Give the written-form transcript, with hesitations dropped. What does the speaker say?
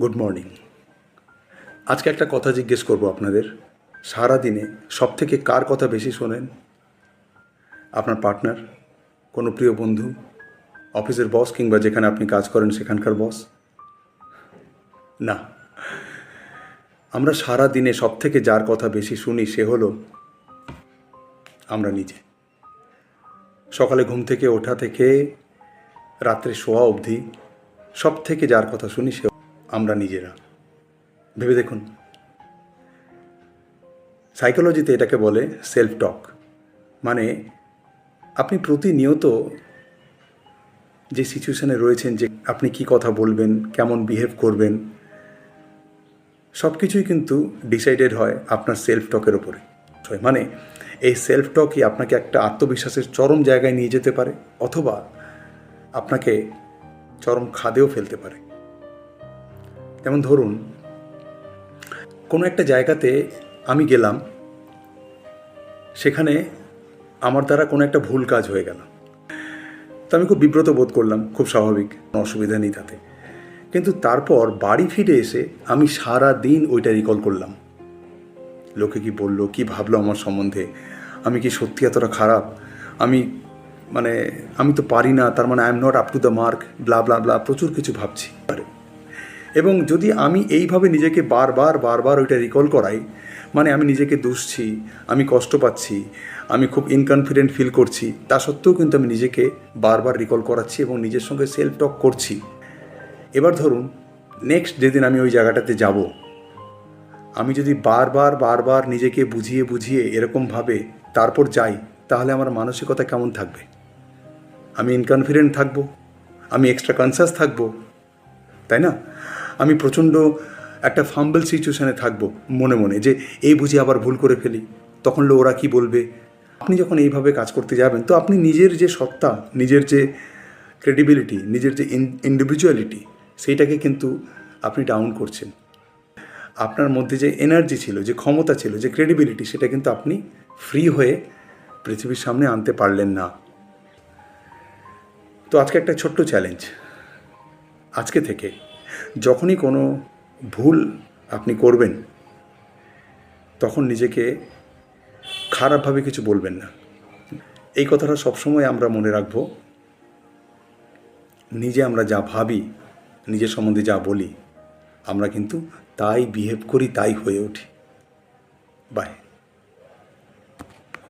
Good morning. আজকে একটা কথা জিজ্ঞেস করব আপনাদের। সারাদিনে সবথেকে কার কথা বেশি শোনেন? আপনার পার্টনার, কোনো প্রিয় বন্ধু, অফিসের বস, কিংবা যেখানে আপনি কাজ করেন সেখানকার বস? না, আমরা সারা দিনে সবথেকে যার কথা বেশি শুনি সে হলো আমরা নিজে। সকালে ঘুম থেকে ওঠা থেকে রাত্রে শোয়া অবধি সব থেকে যার কথা শুনি সে আমরা নিজেরা। ভেবে দেখুন, সাইকোলজিতে এটাকে বলে সেলফ টক। মানে আপনি প্রতিনিয়ত যে সিচুয়েশানে রয়েছেন, যে আপনি কি কথা বলবেন, কেমন বিহেভ করবেন, সব কিছুই কিন্তু ডিসাইডেড হয় আপনার সেলফ টকের ওপরে। মানে এই সেলফ টকই আপনাকে একটা আত্মবিশ্বাসের চরম জায়গায় নিয়ে যেতে পারে, অথবা আপনাকে চরম খাদেও ফেলতে পারে। যেমন ধরুন, কোনো একটা জায়গাতে আমি গেলাম, সেখানে আমার দ্বারা কোনো একটা ভুল কাজ হয়ে গেল, তো আমি খুব বিব্রত বোধ করলাম। খুব স্বাভাবিক, অসুবিধা নেই তাতে। কিন্তু তারপর বাড়ি ফিরে এসে আমি সারা দিন ওইটা রিকল করলাম। লোকে কি বললো, কি ভাবলো আমার সম্বন্ধে, আমি কি সত্যি এতটা খারাপ, আমি তো পারি না, তার মানে I am not up to the mark, blah blah blah, প্রচুর কিছু ভাবছি। এবং যদি আমি এইভাবে নিজেকে বারবার ওইটা রিকল করাই, মানে আমি নিজেকে দুষছি, আমি কষ্ট পাচ্ছি, আমি খুব ইনকনফিডেন্ট ফিল করছি, তা সত্ত্বেও কিন্তু আমি নিজেকে বারবার রিকল করাচ্ছি এবং নিজের সঙ্গে সেলফ টক করছি। এবার ধরুন, নেক্সট যেদিন আমি ওই জায়গাটাতে যাব, আমি যদি বারবার নিজেকে বুঝিয়ে এরকমভাবে তারপর যাই, তাহলে আমার মানসিকতা কেমন থাকবে? আমি ইনকনফিডেন্ট থাকবো, আমি এক্সট্রা কনসাস থাকবো, তাই না? আমি প্রচণ্ড একটা ফাম্বল সিচুয়েশানে থাকবো মনে মনে, যে এই বুঝি আবার ভুল করে ফেলি, তখন ওরা কি বলবে। আপনি যখন এইভাবে কাজ করতে যাবেন, তো আপনি নিজের যে সত্তা, নিজের যে ক্রেডিবিলিটি, নিজের যে ইন্ডিভিজুয়ালিটি, সেইটাকে কিন্তু আপনি ডাউন করছেন। আপনার মধ্যে যে এনার্জি ছিল, যে ক্ষমতা ছিল, যে ক্রেডিবিলিটি, সেটা কিন্তু আপনি ফ্রি হয়ে পৃথিবীর সামনে আনতে পারলেন না। তো আজকে একটা ছোট্ট চ্যালেঞ্জ। আজকে থেকে যখনই কোনো ভুল আপনি করবেন, তখন নিজেকে খারাপভাবে কিছু বলবেন না। এই কথাটা সবসময় আমরা মনে রাখব। নিজে আমরা যা ভাবি, নিজের সম্বন্ধে যা বলি, আমরা কিন্তু তাই বিহেভ করি, তাই হয়ে উঠি। বাই।